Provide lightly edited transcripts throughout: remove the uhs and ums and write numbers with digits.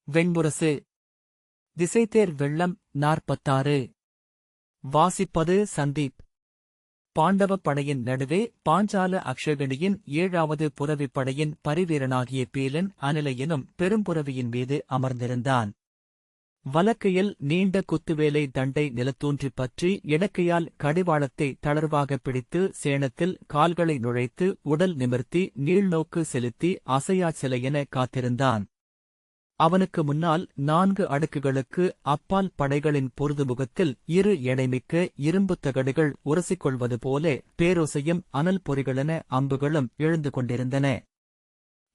வெண்முரசு. திசைதேர் வெள்ளம் 46. வாசிப்பது சந்தீப். பாண்டவப் படையின் நடுவே பாஞ்சால அக்ஷயணியின் 7வது புரவிப் படையின் பரிவீரனாகிய பீலன் அனிலை எனும் பெரும்புரவியின் மீது அமர்ந்திருந்தான். வலக்கையில் நீண்ட குத்துவேலை தண்டை நிலத்தூன்றிப் பற்றி இடக்கையால் கடிவாளத்தை தளர்வாகப் பிடித்து சேணத்தில் கால்களை நுழைத்து உடல் நிமிர்த்தி நீள்நோக்கு செலுத்தி அசையாச் சிலையென காத்திருந்தான். அவனுக்கு முன்னால் 4 அடுக்குகளுக்கு அப்பால் படைகளின் பொருதுமுகத்தில் 2 எடைமிக்க இரும்புத் தகடுகள் உரசிக்கொள்வது போல பேரோசையும் அனல் பொறிகளென அம்புகளும் எழுந்து கொண்டிருந்தன.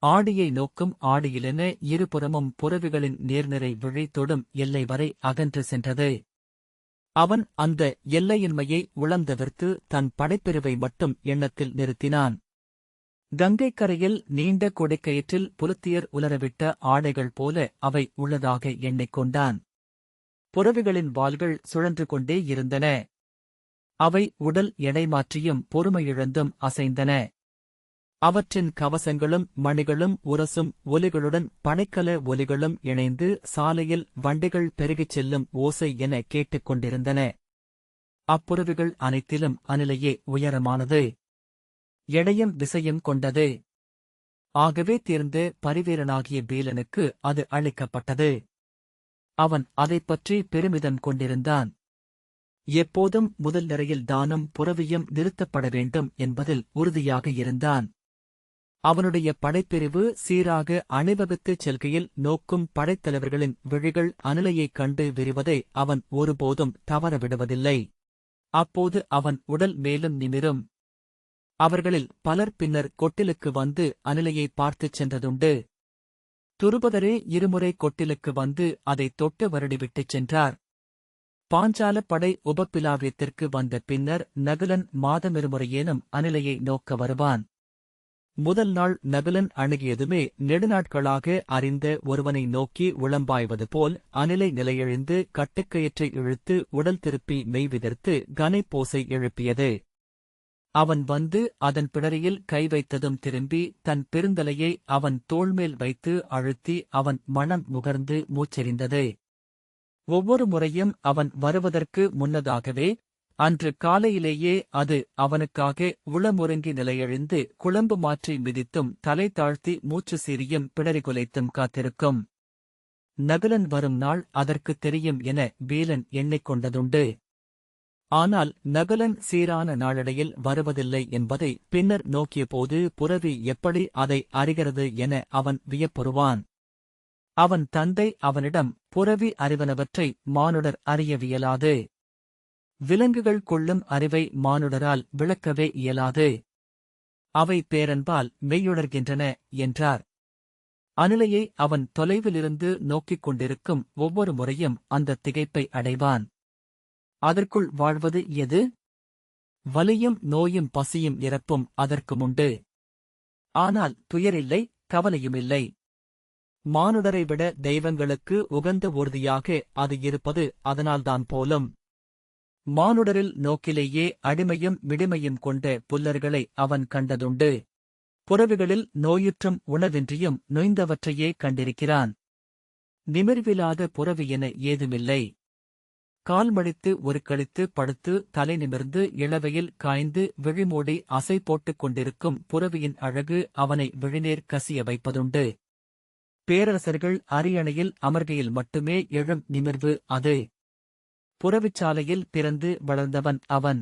ஆடியை நோக்கும் ஆடியிலென இருபுறமும் புரவிகளின் நேர்நிறை விழி தொடும் எல்லை வரை அகன்று சென்றது. அவன் அந்த எல்லையின்மையை உளந்தவிர்த்து தன் படைப்பிரிவை மட்டும் எண்ணத்தில் நிறுத்தினான். கங்கைக்கரையில் நீண்ட கொடைக்கயிற்றில் புலத்தியர் உலரவிட்ட ஆடைகள் போல அவை உள்ளதாக எண்ணிக்கொண்டான். புரவிகளின் வாள்கள் சுழன்று கொண்டே இருந்தன. அவை உடல் எடை மாற்றியும் பொறுமையிழந்தும் அசைந்தன. அவற்றின் கவசங்களும் மணிகளும் உரசும் ஒலிகளுடன் படைக்கல ஒலிகளும் இணைந்து சாலையில் வண்டிகள் பெருகிச் செல்லும் ஓசை என கேட்டுக் கொண்டிருந்தன. அப்புரவிகள் அனைத்திலும் அனிலையே உயரமானது. எடையும் திசையும் கொண்டது. ஆகவே தேர்ந்த பரிவீரனாகிய பீலனுக்கு அது அளிக்கப்பட்டது. அவன் அதைப்பற்றி பெருமிதம் கொண்டிருந்தான். எப்போதும் முதல் நிரையில் தானும் புரவியும் நிறுத்தப்பட வேண்டும் என்பதில் உறுதியாக இருந்தான். அவனுடைய படைப்பிரிவு சீராக அணிவகுத்துச் செல்கையில் நோக்கும் படைத்தலைவர்களின் விழிகள் அனிலையைக் கண்டு விரிவதை அவன் ஒருபோதும் தவறவிடுவதில்லை. அப்போது அவன் உடல் மேலும் நிமிரும். அவர்களில் பலர் பின்னர் கொட்டிலுக்கு வந்து அனிலையை பார்த்துச் சென்றதுண்டு. துருபதரே 2 முறை கொட்டிலுக்கு வந்து அதைத் தொட்டு வருடிவிட்டுச் சென்றார். பாஞ்சால படை உபப்பிலாவியத்திற்கு வந்த பின்னர் நகுலன் மாதமிருமுறையேனும் அனிலையை நோக்க வருவான். முதல் நாள் நகுலன் அணுகியதுமே நெடுநாட்களாக அறிந்த ஒருவனை நோக்கி உளம்பாய்வது போல் அனிலை நிலையெழுந்து கட்டுக்கயிற்றை இழுத்து உடல் திருப்பி மெய்விதிர்த்து கனைப்போசை எழுப்பியது. அவன் வந்து அதன் பிடரியில் கை வைத்ததும் திரும்பி தன் பெருந்தலையை அவன் தோள்மேல் வைத்து அழுத்தி அவன் மனம் முகர்ந்து மூச்செறிந்தது. ஒவ்வொரு முறையும் அவன் வருவதற்கு முன்னதாகவே அன்று காலையிலேயே அது அவனுக்காக உளமுறங்கி நிலையெழுந்து குளம்பு மாற்றி மிதித்தும் தலை தாழ்த்தி மூச்சு சீறியும் பிடரிகுலைத்தும் காத்திருக்கும். நகுலன் வரும் நாள் அதற்குத் தெரியும் என பீலன் எண்ணிக்கொண்டதுண்டு. ஆனால் நகுலன் சீரான நாளடையில் வருவதில்லை என்பதை பின்னர் நோக்கியபோது புரவி எப்படி அதை அறிகிறது என அவன் வியப்புறுவான். அவன் தந்தை அவனிடம் புரவி அறிவனவற்றை மானுடர் அறியவியலாது. விலங்குகள் கொள்ளும் அறிவை மானுடரால் விளக்கவே இயலாது. அவை பேரன்பால் மெய்யுணர்கின்றன என்றார். அனிலையை அவன் தொலைவிலிருந்து நோக்கிக் கொண்டிருக்கும் ஒவ்வொரு முறையும் அந்த திகைப்பை அடைவான். அதற்குள் வாழ்வது எது? வலியும் நோயும் பசியும் இறப்பும் அதற்கு உண்டு. ஆனால் துயரில்லை, கவலையுமில்லை. மானுடரை விட தெய்வங்களுக்கு உகந்த ஊர்தியாக அது இருப்பது அதனால்தான் போலும். மானுடரில் நோக்கிலேயே அடிமையும் மிடிமையும் கொண்ட புல்லர்களை அவன் கண்டதுண்டு. புரவிகளில் நோயுற்றும் உணவின்றியும் நொய்ந்தவற்றையே கண்டிருக்கிறான். நிமிர்விலாத புரவி என ஏதுமில்லை. கால் மடித்து ஒரு கழித்து படுத்து தலை நிமிர்ந்து இளவையில் காய்ந்து விழிமூடி அசை போட்டுக் கொண்டிருக்கும் புரவியின் அழகு அவனை விழிநேர் கசிய வைப்பதுண்டு. பேரரசர்கள் அரியணையில் அமர்கையில் மட்டுமே எழும் நிமிர்வு அது. புரவிச்சாலையில் பிறந்து வளர்ந்தவன் அவன்.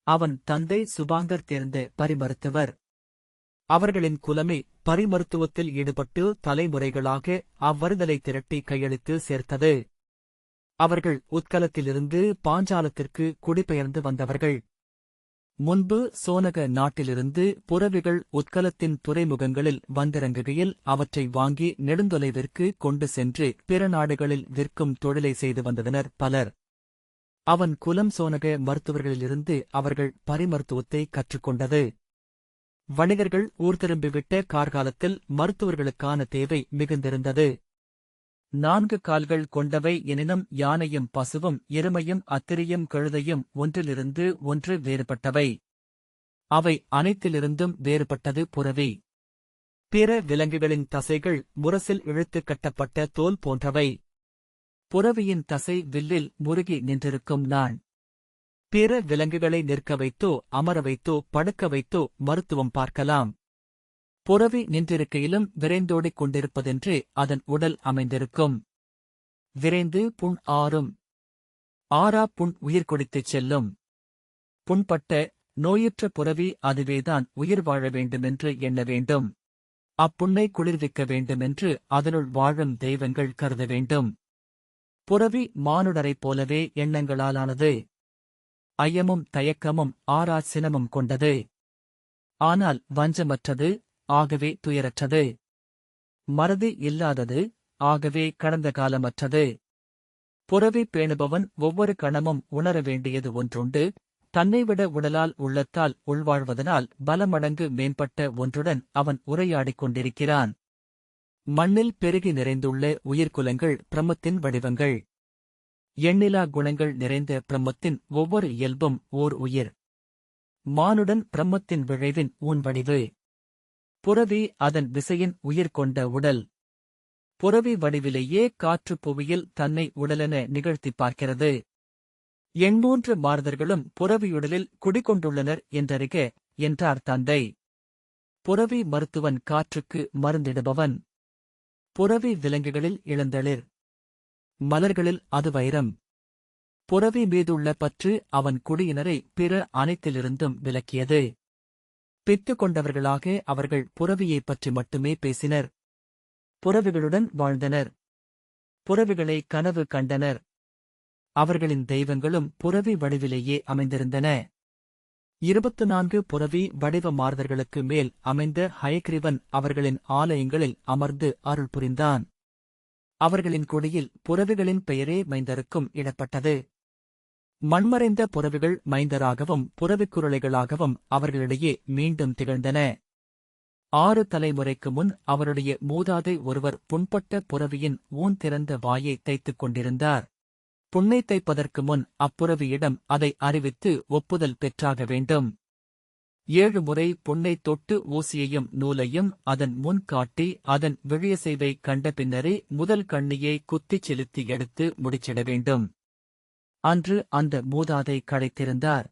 அவன் தந்தை சுபாங்கர் தேர்ந்த பரிமருத்துவர். அவர்களின் குலமே பரிமருத்துவத்தில் ஈடுபட்டு தலைமுறைகளாக அவ்வருதலை திரட்டி கையெழுத்து சேர்த்தது. அவர்கள் உத்கலத்திலிருந்து பாஞ்சாலத்திற்கு குடிபெயர்ந்து வந்தவர்கள். முன்பு சோனக நாட்டிலிருந்து புரவிகள் உத்கலத்தின் துறைமுகங்களில் வந்திறங்குகையில் அவற்றை வாங்கி நெடுந்தொலைவிற்கு கொண்டு சென்று பிற நாடுகளில் விற்கும் தொழிலை செய்து வந்தனர் பலர். அவன் குலம் சோனக மருத்துவர்களிலிருந்து அவர்கள் பரிமருத்துவத்தை கற்றுக்கொண்டது. வணிகர்கள் ஊர் திரும்பிவிட்ட கார்காலத்தில் மருத்துவர்களுக்கான தேவை மிகுந்திருந்தது. 4 கால்கள் கொண்டவை எனினும் யானையும் பசுவும் எருமையும் அத்திரியும் கழுதையும் ஒன்றிலிருந்து ஒன்று வேறுபட்டவை. அவை அனைத்திலிருந்தும் வேறுபட்டது புரவி. பிற விலங்குகளின் தசைகள் முரசில் இழுத்து கட்டப்பட்ட தோல் போன்றவை. புறவியின் தசை வில்லில் முறுகி நின்றிருக்கும் நாண். பிற விலங்குகளை நிற்க வைத்தோ அமர வைத்தோ படுக்க வைத்தோ மருத்துவம் பார்க்கலாம். புறவி நின்றிருக்கையிலும் விரைந்தோடிக் கொண்டிருப்பதென்று அதன் உடல் அமைந்திருக்கும். விரைந்து புண் ஆறும். ஆறா புண் உயிர் கொடித்துச் செல்லும். புண்பட்ட நோயுற்ற புறவி அதுவேதான் உயிர் வாழ வேண்டுமென்று எண்ண வேண்டும். அப்புண்ணை குளிர்விக்க வேண்டுமென்று அதனுள் வாழும் தெய்வங்கள் கருத வேண்டும். புறவி மானுடரைப் போலவே எண்ணங்களாலானது. ஐயமும் தயக்கமும் ஆறா சினமும் கொண்டது. ஆனால் வஞ்சமற்றது, ஆகவே துயரற்றது. மறதி இல்லாதது, ஆகவே கடந்த காலமற்றது. புறவி பேணுபவன் ஒவ்வொரு கணமும் உணர வேண்டியது ஒன்றுண்டு. தன்னைவிட உடலால் உள்ளத்தால் உள்வாழ்வதனால் பலமடங்கு மேம்பட்ட ஒன்றுடன் அவன் உரையாடிக் கொண்டிருக்கிறான். மண்ணில் பெருகி நிறைந்துள்ள உயிர்க்குலங்கள் பிரம்மத்தின் வடிவங்கள். எண்ணிலா குணங்கள் நிறைந்த பிரம்மத்தின் ஒவ்வொரு இயல்பும் ஓர் உயிர். மானுடன் பிரம்மத்தின் விளைவின் ஊன்வடிவு. புறவி அதன் விசையின் உயிர் கொண்ட உடல். புறவி வடிவிலேயே காற்று புவியில் தன்னை உடலென நிகழ்த்திப் பார்க்கிறது. 83 மார்தர்களும் புறவியுடலில் குடிகொண்டுள்ளனர் என்றறிக என்றார் தந்தை. புறவி மருத்துவன் காற்றுக்கு மருந்திடுபவன். புறவி விலங்குகளில் இளந்தளிர். மலர்களில் அது வைரம். புறவி மீதுள்ள பற்று அவன் குடியினரை பிற அனைத்திலிருந்தும் விலக்கியது. பித்து கொண்டவர்களாக அவர்கள் புறவியைப் பற்றி மட்டுமே பேசினர். புறவிகளுடன் வாழ்ந்தனர். புறவிகளை கனவு கண்டனர். அவர்களின் தெய்வங்களும் புறவி வடிவிலேயே அமைந்திருந்தன. 24 புறவி வடிவ மார்தர்களுக்கு மேல் அமைந்த ஹயக்ரீவன் அவர்களின் ஆலயங்களில் அமர்ந்து அருள் புரிந்தான். அவர்களின் கொடியில் புறவிகளின் பெயரே மைந்தருக்கும் இடப்பட்டது. மண்மறைந்த புறவிகள் மைந்தராகவும் புறவிக்குருளைகளாகவும் அவர்களிடையே மீண்டும் திகழ்ந்தன. 6 தலைமுறைக்கு முன் அவருடைய மூதாதை ஒருவர் புண்பட்ட புறவியின் ஊன் திறந்த வாயை தைத்துக் கொண்டிருந்தார். புண்ணை தைப்பதற்கு முன் அப்புறவியிடம் அதை அறிவித்து ஒப்புதல் பெற்றாக வேண்டும். 7 முறை புண்ணை தொட்டு ஊசியையும் நூலையும் அதன் முன் காட்டி அதன் விழியசைவை கண்ட பின்னரே முதல் கண்ணியை குத்திச் செலுத்தி எடுத்து முடிச்சிட வேண்டும். அன்று அந்த மூதாதை களைத்திருந்தார்.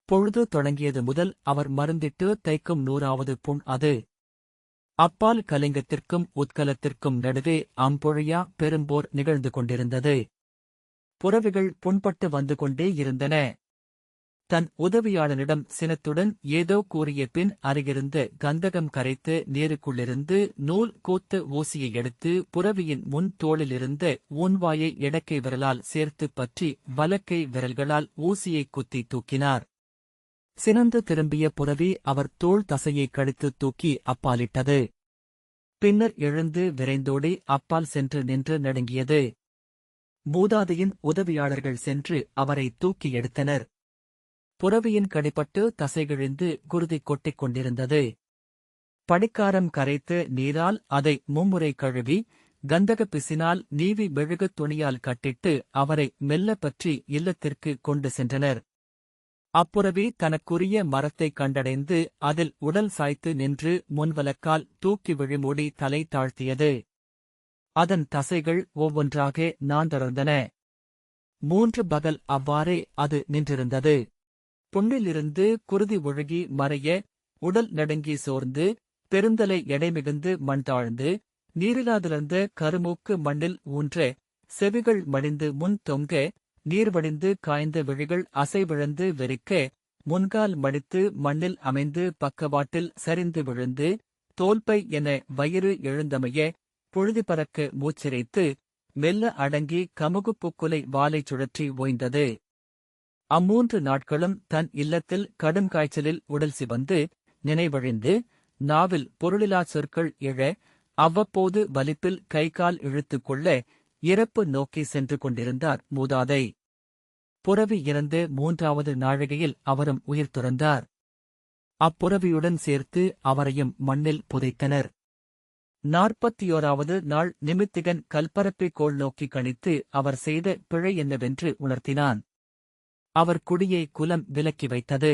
பொழுது தொடங்கியது முதல் அவர் மருந்திட்டு தைக்கும் 100வது புண் அது. அப்பால் கலிங்கத்திற்கும் உத்கலத்திற்கும் நடுவே அம்பொழியா பெரும்போர் நிகழ்ந்து கொண்டிருந்தது. புறவிகள் புண்பட்டு வந்து கொண்டே இருந்தன. தன் உதவியாளனிடம் சினத்துடன் ஏதோ கூறிய பின் அருகிருந்த கந்தகம் கரைத்து நீருக்குள்ளிருந்து நூல் கோத்த ஊசியை எடுத்து புறவியின் முன் தோளிலிருந்த ஊன்வாயை இடக்கை விரலால் சேர்த்துப் பற்றி வலக்கை விரல்களால் ஊசியைக் குத்தி தூக்கினார். சினந்து திரும்பிய புறவி அவர் தோள் தசையைக் கடித்துத் தூக்கி அப்பாலிட்டது. பின்னர் எழுந்து விரைந்தோடி அப்பால் சென்று நின்று நடுங்கியது. மூதாதையின் உதவியாளர்கள் சென்று அவரை தூக்கி எடுத்தனர். புறவியின் கடிபட்டு தசைகிழிந்து குருதி கொட்டிக் கொண்டிருந்தது. படிக்காரம் கரைத்து நீரால் அதை மும்முறை கழுவி கந்தக பிசினால் நீவி மெழுகுத் துணியால் கட்டிட்டு அவரை மெல்ல பற்றி இல்லத்திற்கு கொண்டு சென்றனர். அப்புறவி தனக்குரிய மரத்தைக் கண்டடைந்து அதில் உடல் சாய்த்து நின்று முன்வலக்கால் தூக்கி விழிமூடி தலை தாழ்த்தியது. அதன் தசைகள் ஒவ்வொன்றாக நாந்தொடர்ந்தன. 3 பகல் அவ்வாறே அது நின்றிருந்தது. புண்ணிலிருந்து குருதி ஒழுகி மறைய உடல் நடுங்கி சோர்ந்து பெருந்தலை எடைமிகுந்து மண் தாழ்ந்து நீரிலாதிருந்த கருமூக்கு மண்ணில் ஊன்ற செவிகள் மடிந்து முன் தொங்க நீர்வடிந்து காய்ந்த விழிகள் அசைவிழந்து வெறிக்க முன்கால் மடித்து மண்ணில் அமைந்து பக்கவாட்டில் சரிந்து விழுந்து தோல்பை என வயிறு எழுந்தமைய புழுதி பறக்க மூச்சிரைத்து மெல்ல அடங்கி கமுகுப்புக்குலை வாலைச் சுழற்றி ஓய்ந்தது. அம்மூன்று நாட்களும் தன் இல்லத்தில் கடும் காய்ச்சலில் உடல் சிவந்து நினைவழிந்து நாவில் பொருளிலாச் சொற்கள் எழ அவ்வப்போது வலிப்பில் கைகால் இழுத்துக் கொள்ள இறப்பு நோக்கி சென்று கொண்டிருந்தார் மூதாதை. புறவி இறந்து 3வது நாழிகையில் அவரும் உயிர் துறந்தார். அப்புறவியுடன் சேர்த்து அவரையும் மண்ணில் புதைத்தனர். 41வது நாள் நிமித்திகன் கல்பரப்பை கோள் நோக்கி கணித்து அவர் செய்த பிழை என்னவென்று உணர்த்தினான். அவர் குடியை குலம் விலக்கி வைத்தது.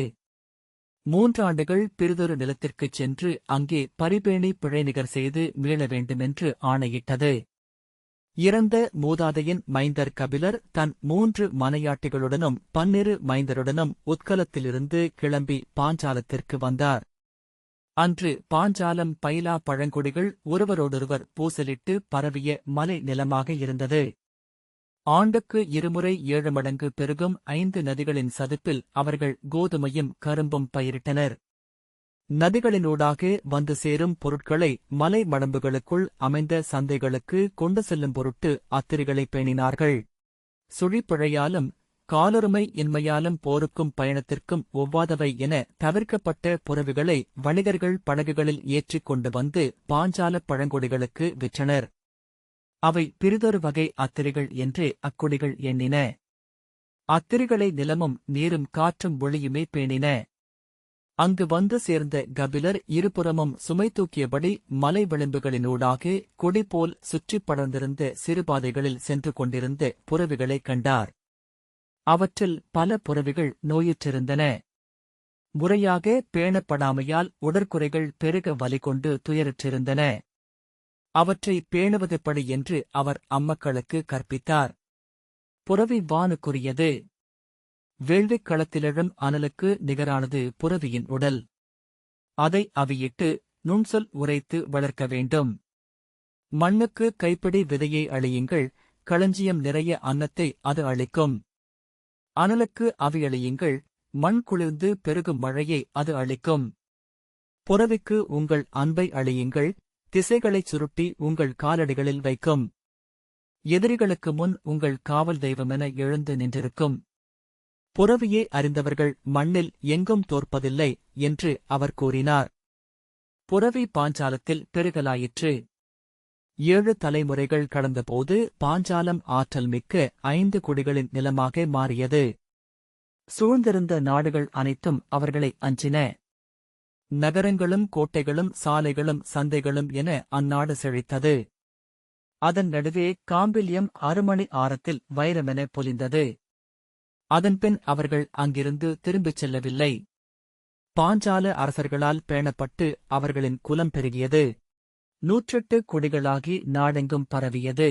3 ஆண்டுகள் பிறிதொரு நிலத்திற்குச் சென்று அங்கே பரிபேணி பிழைநிகர் செய்து மீள வேண்டுமென்று ஆணையிட்டது. இறந்த மூதாதையின் மைந்தர் கபிலர் தன் 3 மனையாட்டிகளுடனும் 12 மைந்தருடனும் உத்கலத்திலிருந்து கிளம்பி பாஞ்சாலத்திற்கு வந்தார். அன்று பாஞ்சாலம் பயிலா பழங்குடிகள் ஒருவரோடொருவர் பூசலிட்டு பரவிய மலை நிலமாக இருந்தது. ஆண்டுக்கு 2 முறை 7 மடங்கு பெருகும் 5 நதிகளின் சதுப்பில் அவர்கள் கோதுமையும் கரும்பும் பயிரிட்டனர். நதிகளினூடாக வந்து சேரும் பொருட்களை மலை மடம்புகளுக்குள் அமைந்த சந்தைகளுக்கு கொண்டு செல்லும் பொருட்டு அத்திரிகளை பேணினார்கள். சுழிப்பிழையாலும் காலொருமை இன்மையாலும் போருக்கும் பயணத்திற்கும் ஒவ்வாதவை என தவிர்க்கப்பட்ட புறவிகளை வணிகர்கள் படகுகளில் ஏற்றிக் கொண்டு வந்து பாஞ்சாலப் பழங்குடிகளுக்கு விற்றனர். அவை பிறிதொரு வகை அத்திரிகள் என்றே அக்குடிகள் எண்ணின. அத்திரிகளை நிலமும் நீரும் காற்றும் ஒளியுமே பேணின. அங்கு வந்து சேர்ந்த கபிலர் இருபுறமும் சுமை தூக்கியபடி மலை விளிம்புகளினூடாக கொடிபோல் சுற்றிப் படர்ந்திருந்த சிறுபாதைகளில் சென்று கொண்டிருந்த புறவிகளைக் கண்டார். அவற்றில் பல புறவிகள் நோயுற்றிருந்தன. முறையாக பேணப்படாமையால் உடற்குறைகள் பெருக வலிகொண்டு துயருற்றிருந்தன. அவற்றை பேணுவதெப்படி என்று அவர் அம்மக்களுக்கு கற்பித்தார். புறவி வானுக்குரியது. வேள்விக் களத்திலெழும் அனலுக்கு நிகரானது புறவியின் உடல். அதை அவியிட்டு நுண்சொல் உரைத்து வளர்க்க வேண்டும். மண்ணுக்கு கைப்பிடி விதையை அளியுங்கள், களஞ்சியம் நிறைய அன்னத்தை அது அளிக்கும். அனலுக்கு அவியளியுங்கள், மண் குளிர்ந்து பெருகும் மழையை அது அளிக்கும். புறவிக்கு உங்கள் அன்பை அளியுங்கள், திசைகளைச் சுருட்டி உங்கள் காலடிகளில் வைக்கும். எதிரிகளுக்கு முன் உங்கள் காவல் தெய்வமென எழுந்து நின்றிருக்கும். புறவியே அறிந்தவர்கள் மண்ணில் எங்கும் தோற்பதில்லை என்று அவர் கூறினார். புறவி பாஞ்சாலத்தில் பெருகலாயிற்று. 7 தலைமுறைகள் கடந்தபோது பாஞ்சாலம் ஆற்றல் மிக்க 5 குடிகளின் நிலமாக மாறியது. சூழ்ந்திருந்த நாடுகள் அனைத்தும் அவர்களை அஞ்சின. நகரங்களும் கோட்டைகளும் சாலைகளும் சந்தைகளும் என அந்நாடு செழித்தது. அதன் நடுவே காம்பில்யம் அருமணி ஆரத்தில் வைரமென பொலிந்தது. அதன்பின் அவர்கள் அங்கிருந்து திரும்பிச் செல்லவில்லை. பாஞ்சால அரசர்களால் பேணப்பட்டு அவர்களின் குலம் பெருகியது. 108 குடிகளாகி நாடெங்கும் பரவியது.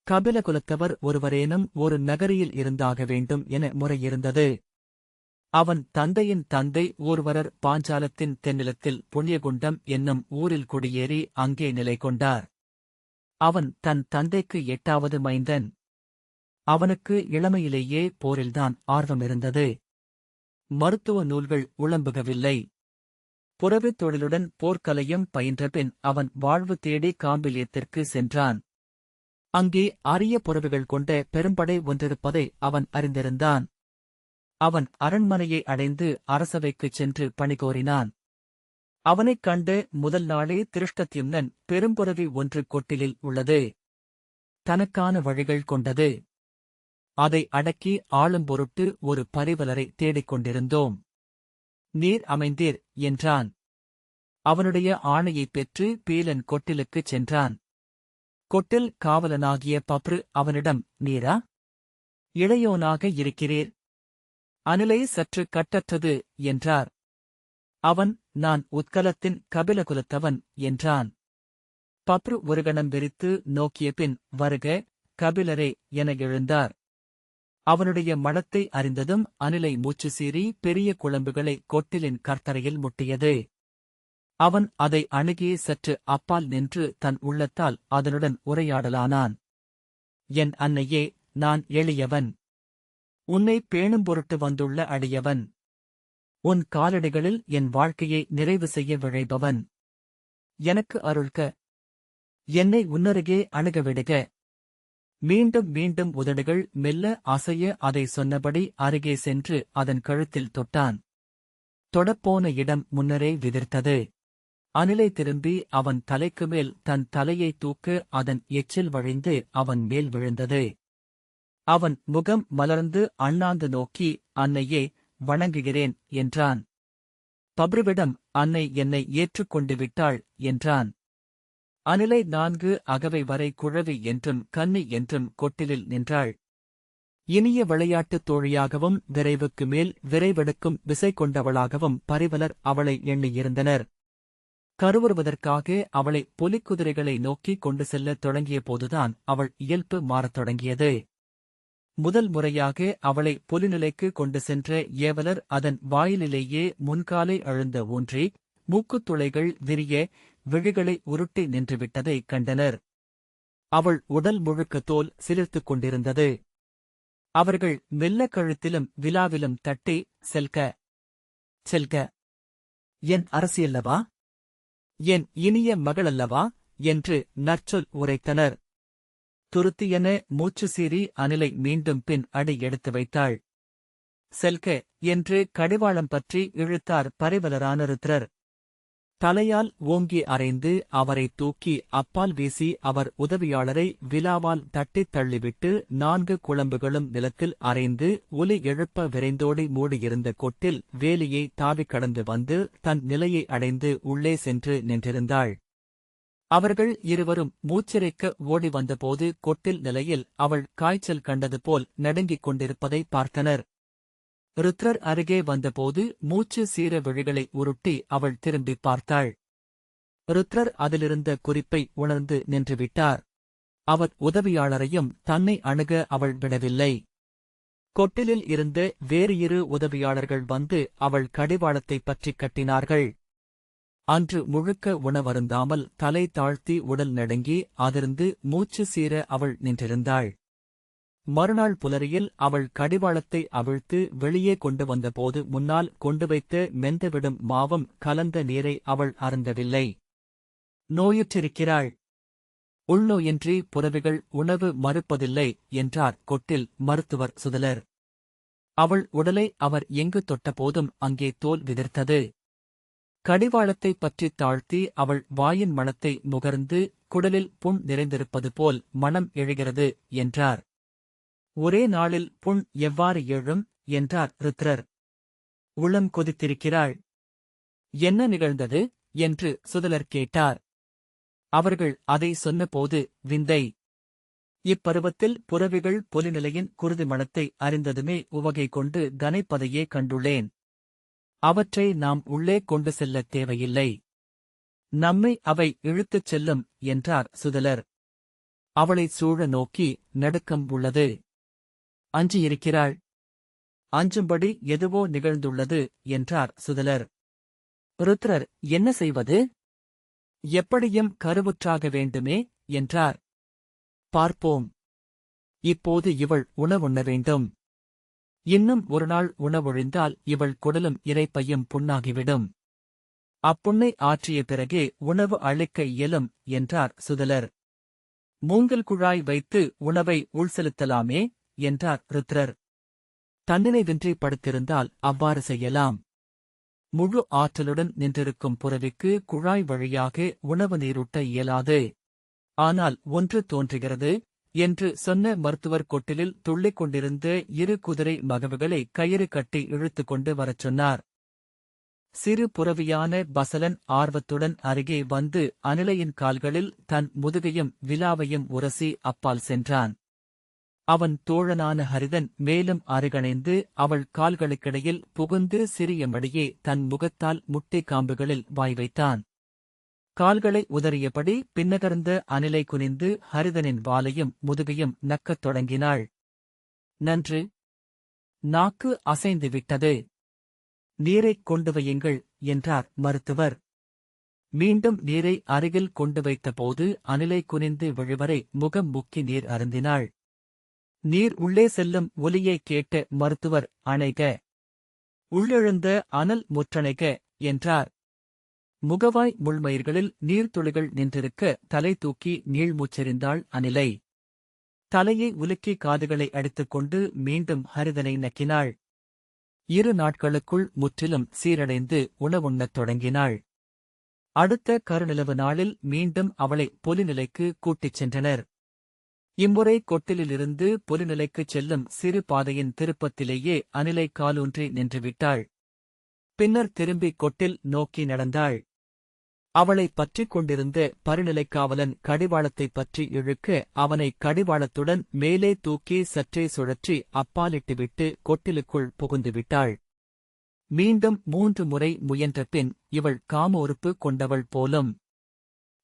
கபிலகுலத்தவர் ஒருவரேனும் ஒரு நகரியில் இருந்தாக வேண்டும் என முறையிருந்தது. அவன் தந்தையின் தந்தை ஒருவரர் பாஞ்சாலத்தின் தென்னிலத்தில் புண்ணியகுண்டம் என்னும் ஊரில் குடியேறி அங்கே நிலை கொண்டார். அவன் தன் தந்தைக்கு 8வது மைந்தன். அவனுக்கு இளமையிலேயே போரில்தான் ஆர்வமிருந்தது. மருத்துவ நூல்கள் உளம்புகவில்லை. புறவித் தொழிலுடன் போர்க்கலையும் பயின்றபின் அவன் வாழ்வு தேடி காம்பிலியத்திற்கு சென்றான். அங்கே அரிய புறவிகள் கொண்ட பெரும்படை ஒன்றிருப்பதை அவன் அறிந்திருந்தான். அவன் அரண்மனையை அடைந்து அரசவைக்குச் சென்று பணிகோரினான். அவனைக் கண்டு முதல் நாளே திருஷ்டத்யும்னன் பெரும்புறவி ஒன்று கொட்டிலில் உள்ளது. தனக்கான வழிகள் கொண்டது. அதை அடக்கி ஆளும் பொருட்டு ஒரு பரிவலரை தேடிக் கொண்டிருந்தோம். நீர் அமைந்தீர் என்றான். அவனுடைய ஆணையைப் பெற்று பீலன் கொட்டிலுக்குச் சென்றான். கொட்டில் காவலனாகிய பப்ரு அவனிடம், நீரா? இளையோனாக இருக்கிறீர். அனிலை சற்று கட்டற்றது என்றார். அவன், நான் உத்கலத்தின் கபிலகுலத்தவன் என்றான். பப்ரு ஒரு கணம் வெறித்து நோக்கியபின், வருக கபிலரே என எழுந்தார். அவனுடைய மடத்தை அறிந்ததும் அனிலை மூச்சு சீறி பெரிய குழம்புகளை கொட்டிலின் கர்த்தரையில் முட்டியது. அவன் அதை அணுகி சற்று அப்பால் நின்று தன் உள்ளத்தால் அதனுடன் உரையாடலானான். என் அன்னையே, நான் எளியவன். உன்னை பேணும் பொருட்டு வந்துள்ள அடியவன். உன் காலடிகளில் என் வாழ்க்கையை நிறைவு செய்ய விழைபவன். எனக்கு அருள்க. என்னை உன்னருகே அணுகவிடுக. மீண்டும் மீண்டும் உதடுகள் மெல்ல அசைய அதை சொன்னபடி அருகே சென்று அதன் கழுத்தில் தொட்டான். தொடப்போன இடம் முன்னரே விதிர்த்தது. அனிலை திரும்பி அவன் தலைக்கு மேல் தன் தலையை தூக்க அதன் எச்சில் வழிந்து அவன் மேல் விழுந்தது. அவன் முகம் மலர்ந்து அண்ணாந்து நோக்கி, அன்னையே, வணங்குகிறேன் என்றான். பப்ருவிடம், அன்னை என்னை ஏற்றுக்கொண்டு விட்டாள் என்றான். அனிலை 4 அகவை வரை குழவி என்றும் கன்னி என்றும் கொட்டிலில் நின்றாள். இனிய விளையாட்டுத் தோழியாகவும் விரைவுக்கு மேல் விரைவெடுக்கும் விசை கொண்டவளாகவும் பரிவலர் அவளை எண்ணியிருந்தனர். கருவுறுவதற்காக அவளை புலிக்குதிரைகளை நோக்கி கொண்டு செல்லத் தொடங்கிய போதுதான் அவள் இயல்பு மாறத் தொடங்கியது. முதல் முறையாக அவளை புலிநிலைக்கு கொண்டு சென்ற ஏவலர் அதன் வாயிலிலேயே முன்காலை அழுந்த ஊன்றி மூக்குத்துளைகள் விரிய விழிகளை உருட்டி நின்றுவிட்டதைக் கண்டனர். அவள் உடல் முழுக்க தோல் சிலிர்த்துக் கொண்டிருந்தது. அவர்கள் மெல்ல கழுத்திலும் விலாவிலும் தட்டி, செல்க செல்க, என் அரசியல்லவா, என் இனிய மகளல்லவா என்று நற்சொல் உரைத்தனர். துருத்தியென மூச்சு சீறி அனிலை மீண்டும் பின் அடி எடுத்து வைத்தாள். செல்க என்று கடிவாளம் பற்றி இழுத்தார் பரிவலரான ருத்ரர். தலையால் ஓங்கி அறைந்து அவரை தூக்கி அப்பால் வீசி அவர் உதவியாளரை விலாவால் தட்டித் தள்ளிவிட்டு 4 குழம்புகளும் நிலத்தில் அறைந்து ஒலி எழுப்ப விரைந்தோடி மூடியிருந்த கொட்டில் வேலியை தாவிக் கடந்து வந்து தன் நிலையை அடைந்து உள்ளே சென்று நின்றிருந்தாள். அவர்கள் இருவரும் மூச்சிறைக்க ஓடி வந்தபோது கொட்டில் நிலையில் அவள் காய்ச்சல் கண்டது போல் நடுங்கிக் கொண்டிருப்பதை பார்த்தனர். ருத்ரர் அருகே வந்தபோது மூச்சு சீர விழிகளை உருட்டி அவள் திரும்பிப் பார்த்தாள். ருத்ரர் அதிலிருந்த குறிப்பை உணர்ந்து நின்றுவிட்டார். அவர் உதவியாளரையும் தன்னை அணுக அவள் விடவில்லை. கொட்டிலில் இருந்த வேறு 2 உதவியாளர்கள் வந்து அவள் கடிவாளத்தைப் பற்றிக் கட்டினார்கள். அன்று முழுக்க உணவருந்தாமல் தலை தாழ்த்தி உடல் நடுங்கி அதிர்ந்து மூச்சு சீர அவள் நின்றிருந்தாள். மறுநாள் புலரியில் அவள் கடிவாளத்தை அவிழ்த்து வெளியே கொண்டு வந்தபோது முன்னால் கொண்டு வைத்து மென்றுவிடும் மாவும் கலந்த நீரை அவள் அருந்தவில்லை. நோயுற்றிருக்கிறாள். உள்நோயின்றி புறவிகள் உணவு மறுப்பதில்லை என்றார் கொட்டில் மருத்துவர் சுதலர். அவள் உடலை அவர் எங்கு தொட்டபோதும் அங்கே தோல் விதிர்த்தது. கடிவாளத்தைப் பற்றித் தாழ்த்தி அவள் வாயின் மணத்தை முகர்ந்து குடலில் புண் நிறைந்திருப்பது போல் மனம் எழுகிறது என்றார். ஒரே நாளில் புண் எவ்வாறு எழும் என்றார் ருத்ரர். உளம் கொதித்திருக்கிறாள். என்ன நிகழ்ந்தது என்று சுதலர் கேட்டார். அவர்கள் அதை சொன்னபோது விந்தை. இப்பருவத்தில் புறவிகள் புலிநிலையின் குருதி மணத்தை அறிந்ததுமே உவகை கொண்டு கனைப்பதையே கண்டுள்ளேன். அவற்றை நாம் உள்ளே கொண்டு செல்லத் தேவையில்லை. நம்மை அவை இழுத்துச் செல்லும் என்றார் சுதலர். அவளைச் சூழ நோக்கி நடுக்கம் உள்ளது. அஞ்சியிருக்கிறாள். அஞ்சும்படி எதுவோ நிகழ்ந்துள்ளது என்றார் சுதலர். ருத்ரர் என்ன செய்வது? எப்படியும் கருவுற்றாக வேண்டுமே என்றார். பார்ப்போம். இப்போது இவள் உணவுண்ண வேண்டும். இன்னும் ஒரு நாள் உணவொழிந்தால் இவள் குடலும் இரைப்பையும் புண்ணாகிவிடும். அப்புண்ணை ஆற்றிய பிறகே உணவு அளிக்க இயலும் என்றார் சுதலர். மூங்கில் குழாய் வைத்து உணவை உள்செலுத்தலாமே என்றார் ருத்ரர். தன்னினைவின்றி படுத்திருந்தால் அவ்வாறு செய்யலாம். முழு ஆற்றலுடன் நின்றிருக்கும் புறவிக்கு குழாய் வழியாக உணவு நீரூட்ட இயலாது. ஆனால் ஒன்று தோன்றுகிறது என்று சொன்ன மருத்துவர் கொட்டிலில் துள்ளிக் கொண்டிருந்த 2 குதிரை மகவுகளை கயிறு கட்டி இழுத்துக் கொண்டு வரச் சொன்னார். சிறு புறவியான பசலன் ஆர்வத்துடன் அருகே வந்து அனிலையின் கால்களில் தன் முதுகையும் விலாவையும் உரசி அப்பால் சென்றான். அவன் தோழனான ஹரிதன் மேலும் அருகணைந்து அவள் கால்களுக்கிடையில் புகுந்து சிறிய மடியே தன் முகத்தால் முட்டை காம்புகளில் வாய் வைத்தான். கால்களை உதறியபடி பின்னகர்ந்த அனிலை குனிந்து ஹரிதனின் வாலையும் முதுகையும் நக்கத் தொடங்கினாள். நன்று. நாக்கு அசைந்து விட்டது. நீரைக் கொண்டு வையுங்கள் என்றார் மருத்துவர். மீண்டும் நீரை அருகில் கொண்டு வைத்தபோது அனிலை குனிந்து விழுவரை முகம் முக்கி நீர் அருந்தினாள். நீர் உள்ளே செல்லும் ஒலியைக் கேட்ட மருத்துவர் அணைக. உள்ளெழுந்த அனல் முற்றணைக என்றார். முகவாய் முள்மயிர்களில் நீர்த்துளிகள் நின்றிருக்க தலை தூக்கி நீள்மூச்செறிந்தாள் அனிலை. தலையை உலுக்கி காதுகளை அடித்துக்கொண்டு மீண்டும் ஹரிதனை நக்கினாள். 2 நாட்களுக்குள் முற்றிலும் சீரடைந்து உணவுண்ணத் தொடங்கினாள். அடுத்த கருநிலவு நாளில் மீண்டும் அவளை பொலிநிலைக்கு கூட்டிச் சென்றனர். இம்முறை கொட்டிலிலிருந்து பொலிநிலைக்குச் செல்லும் சிறு பாதையின் திருப்பத்திலேயே அனிலை காலூன்றி நின்றுவிட்டாள். பின்னர் திரும்பி கொட்டில் நோக்கி நடந்தாள். அவளைப் பற்றிக் கொண்டிருந்த பரிநிலைக்காவலன் கடிவாளத்தைப் பற்றி இழுக்க அவனை கடிவாளத்துடன் மேலே தூக்கி சற்றே சுழற்றி அப்பாலிட்டுவிட்டு கொட்டிலுக்குள் புகுந்துவிட்டாள். மீண்டும் 3 முறை முயன்ற பின் இவள் காமோறுப்பு கொண்டவள் போலும்.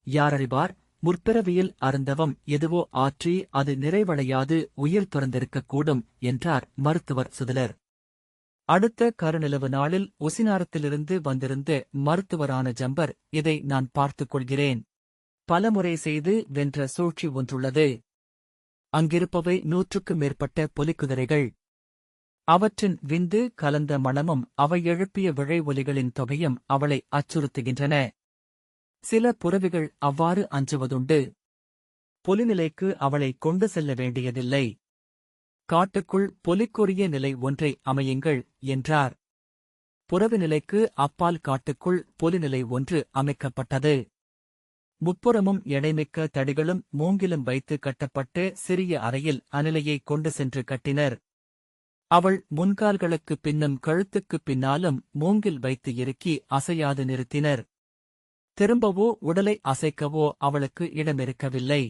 யாரறிவார், முற்பிறவியில் அருந்தவம் எதுவோ ஆற்றி அது நிறைவடையாது உயிர் துறந்திருக்கக்கூடும் என்றார் மருத்துவர் சுதலர். அடுத்த கருநிலவு நாளில் உசினாரத்திலிருந்து வந்திருந்த மருத்துவரான ஜம்பர், இதை நான் பார்த்துக் கொள்கிறேன். பலமுறை செய்து வென்ற சூழ்ச்சி ஒன்றுள்ளது. அங்கிருப்பவை 100க்கு மேற்பட்ட புலிக்குதிரைகள். அவற்றின் விந்து கலந்த மணமும் அவை எழுப்பிய விழை ஒலிகளின் தொகையும் அவளை அச்சுறுத்துகின்றன. சில புரவிகள் அவ்வாறு அஞ்சுவதுண்டு. புலிநிலைக்கு அவளை கொண்டு செல்ல வேண்டியதில்லை. காட்டுக்குள் புலிக்குரிய நிலை ஒன்றை அமையுங்கள் என்றார். புரவி நிலைக்கு அப்பால் காட்டுக்குள் புலிநிலை ஒன்று அமைக்கப்பட்டது. முப்புறமும் எடைமிக்க தடிகளும் மூங்கிலும் வைத்து கட்டப்பட்ட சிறிய அறையில் அனிலையை கொண்டு சென்று கட்டினர். அவள் முன்கால்களுக்குப் பின்னும் கழுத்துக்குப் பின்னாலும் மூங்கில் வைத்து இறுக்கி அசையாது நிறுத்தினர். திரும்பவோ உடலை அசைக்கவோ அவளுக்கு இடமிருக்கவில்லை.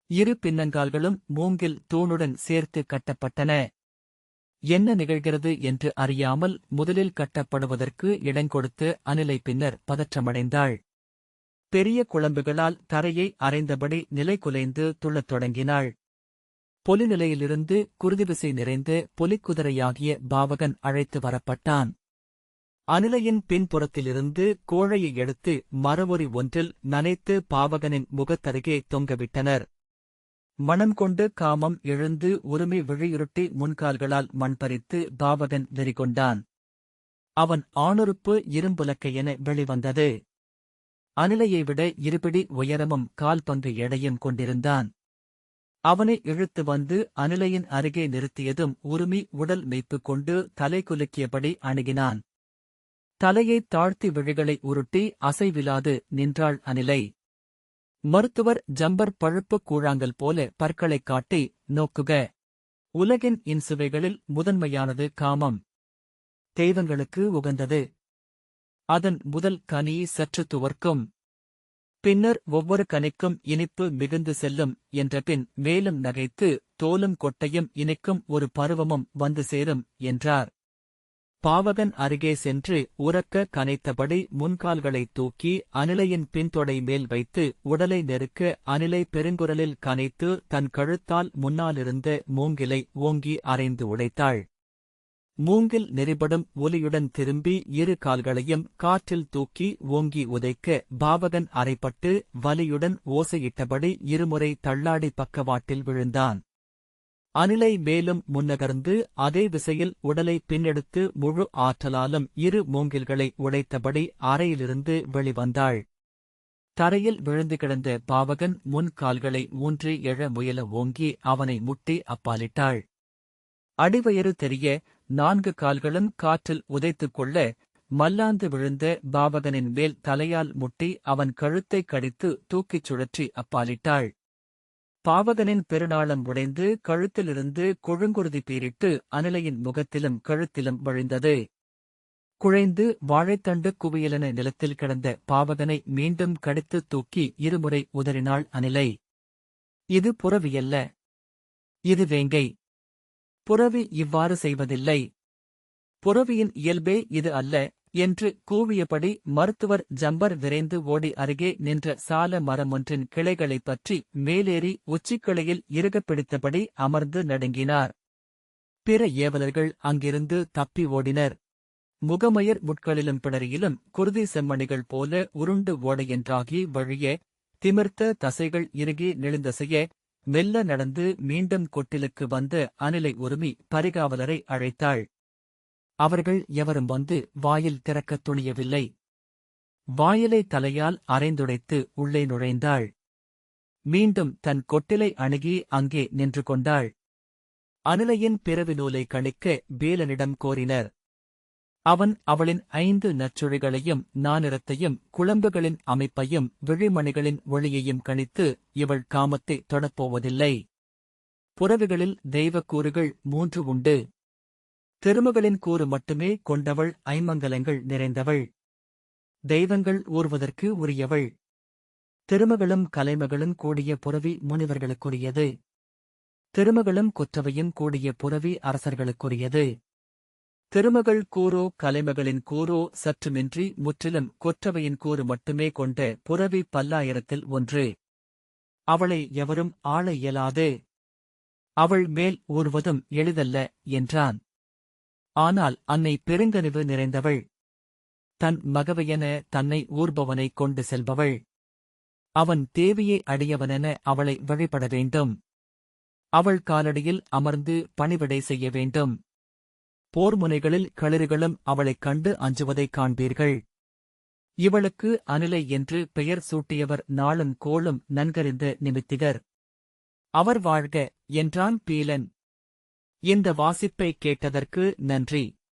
இரு பின்னங்கால்களும் மூங்கில் தூணுடன் சேர்த்து கட்டப்பட்டன. என்ன நிகழ்கிறது என்று அறியாமல் முதலில் கட்டப்படுவதற்கு இடங்கொடுத்து அனிலை பின்னர் பதற்றமடைந்தாள். பெரிய குழம்புகளால் தரையை அரைந்தபடி நிலை குலைந்து துள்ளத் தொடங்கினாள். பொலிநிலையிலிருந்து குருதிவிசை நிறைந்த பொலிக்குதிரையாகிய பாவகன் அழைத்து வரப்பட்டான். அனிலையின் பின்புறத்திலிருந்து கோழையை எடுத்து மரவொரி ஒன்றில் நனைத்து பாவகனின் முகத்தருகே தொங்கவிட்டனர். மனம் கொண்டு காமம் எழுந்து உரிமை விழியுருட்டி முன்கால்களால் மண்பறித்து பாவகன் வெறிகொண்டான். அவன் ஆணுறுப்பு இரும்புலக்கையென வெளிவந்தது. அனிலையை விட இருபிடி உயரமும் கால்பங்கு எடையும் கொண்டிருந்தான். அவனை இழுத்து வந்து அனிலையின் அருகே நிறுத்தியதும் உரிமை உடல் மெய்ப்பு கொண்டு தலை குலுக்கியபடி அணுகினான். தலையைத் தாழ்த்தி விழிகளை உருட்டி அசைவிலாது நின்றாள் அனிலை. மருத்துவர் ஜம்பர் பழுப்புக் கூழாங்கல் போல பற்களைக் காட்டி, நோக்குக. உலகின் இன்சுவைகளில் முதன்மையானது காமம். தெய்வங்களுக்கு உகந்தது. அதன் முதல் கனி சற்று துவர்க்கும். பின்னர் ஒவ்வொரு கனிக்கும் இனிப்பு மிகுந்து செல்லும் என்றபின் மேலும் நகைத்து தோலும் கொட்டையும் இனிக்கும் ஒரு பருவமும் வந்து சேரும் என்றார். பாவகன் அருகே சென்று உரக்க கனைத்தபடி முன்கால்களைத் தூக்கி அனிலையின் பின்தொடை மேல் வைத்து உடலை நெருக்க அனிலை பெருங்குரலில் கனைத்து தன் கழுத்தால் முன்னாலிருந்த மூங்கிலை ஓங்கி அரைந்து உடைத்தாள். மூங்கில் நெறிபடும் ஒலியுடன் திரும்பி இரு கால்களையும் காற்றில் தூக்கி ஓங்கி உதைக்க பாவகன் அரைப்பட்டு வலியுடன் ஓசையிட்டபடி இருமுறை தள்ளாடி பக்கவாட்டில் விழுந்தான். அனிலை மேலும் முன்னகர்ந்து அதே விசையில் உடலை பின்னெடுத்து முழு ஆற்றலாலும் இரு மூங்கில்களை உடைத்தபடி அறையிலிருந்து வெளிவந்தாள். தரையில் விழுந்து கிடந்த பாவகன் முன் கால்களை ஊன்றி எழ முயல ஓங்கி அவனை முட்டி அப்பாலிட்டாள். அடிவயறு தெரிய 4 கால்களும் காற்றில் உதைத்துக் கொள்ள மல்லாந்து விழுந்த பாவகனின் மேல் தலையால் முட்டி அவன் கழுத்தைக் கடித்து தூக்கிச் சுழற்றி அப்பாலிட்டாள். பாவகனின் பெருநாளம் உடைந்து கழுத்திலிருந்து கொழுங்குருதி பீரிட்டு அனிலையின் முகத்திலும் கழுத்திலும் வழிந்தது. குழைந்து வாழைத்தண்டு குவியலென நிலத்தில் கிடந்த பாவகனை மீண்டும் கடித்துத் தூக்கி இருமுறை உதறினாள் அனிலை. இது புரவியல்ல. இது வேங்கை. புரவி இவ்வாறு செய்வதில்லை. புரவியின் இயல்பே இது அல்ல என்று கூவியபடி மருத்துவர் ஜம்பர் விரைந்து ஓடி அருகே நின்ற சால மரமொன்றின் கிளைகளைப் பற்றி மேலேறி உச்சிக்கிளையில் இறுகப் பிடித்தபடி அமர்ந்து நடுங்கினார். பிற ஏவலர்கள் அங்கிருந்து தப்பி ஓடினர். முகமயர் முட்களிலும் பிடரியிலும் குருதி செம்மணிகள் போல உருண்டு ஓடையென்றாகி வழிய, திமிர்த்த தசைகள் இறுகி நெளிந்தசைய, மெல்ல நடந்து மீண்டும் கொட்டிலுக்கு வந்த அனிலை உரிமை பரிகாவலரை அழைத்தாள். அவர்கள் எவரும் வந்து வாயில் திறக்கத் துணியவில்லை. வாயிலை தலையால் அரைந்துடைத்து உள்ளே நுழைந்தாள். மீண்டும் தன் கொட்டிலை அணுகி அங்கே நின்று கொண்டாள். அனிலையின் பிறவி நூலை கணிக்க பேலனிடம் கோரினர். அவன் அவளின் 5 நச்சுழிகளையும் நானிறத்தையும் குழம்புகளின் அமைப்பையும் விழிமணிகளின் ஒளியையும் கணித்து இவள் காமத்தை தொடப்போவதில்லை. புறவிகளில் தெய்வக்கூறுகள் 3 உண்டு. திருமகளின் கூறு மட்டுமே கொண்டவள் ஐமங்கலங்கள் நிறைந்தவள். தெய்வங்கள் ஊர்வதற்கு உரியவள். திருமகளும் கலைமகளும் கூடிய புரவி முனிவர்களுக்குரியது. திருமகளும் கொற்றவையும் கூடிய புரவி அரசர்களுக்குரியது. திருமகள் கூரோ கலைமகளின் கூரோ சற்றுமின்றி முற்றிலும் கொற்றவையின் கூறு மட்டுமே கொண்ட புரவி பல்லாயிரத்தில் ஒன்று. அவளை எவரும் ஆள இயலாது. அவள் மேல் ஊர்வதும் எளிதல்ல என்றான். ஆனால் அன்னை பெருங்கனிவு நிறைந்தவள். தன் மகவையென தன்னை ஊர்பவனைக் கொண்டு செல்பவள். அவன் தேவியை அடியவனென அவளை வழிபட வேண்டும். அவள் காலடியில் அமர்ந்து பணிவிடை செய்ய வேண்டும். போர்முனைகளில் களிறுகளும் அவளைக் கண்டு அஞ்சுவதைக் காண்பீர்கள். இவளுக்கு அனிலை என்று பெயர் சூட்டியவர் நாளும் கோளும் நன்கறிந்த நிமித்திகர். அவர் வாழ்க என்றான் பீலன். இந்த வாசிப்பைக் கேட்டதற்கு நன்றி.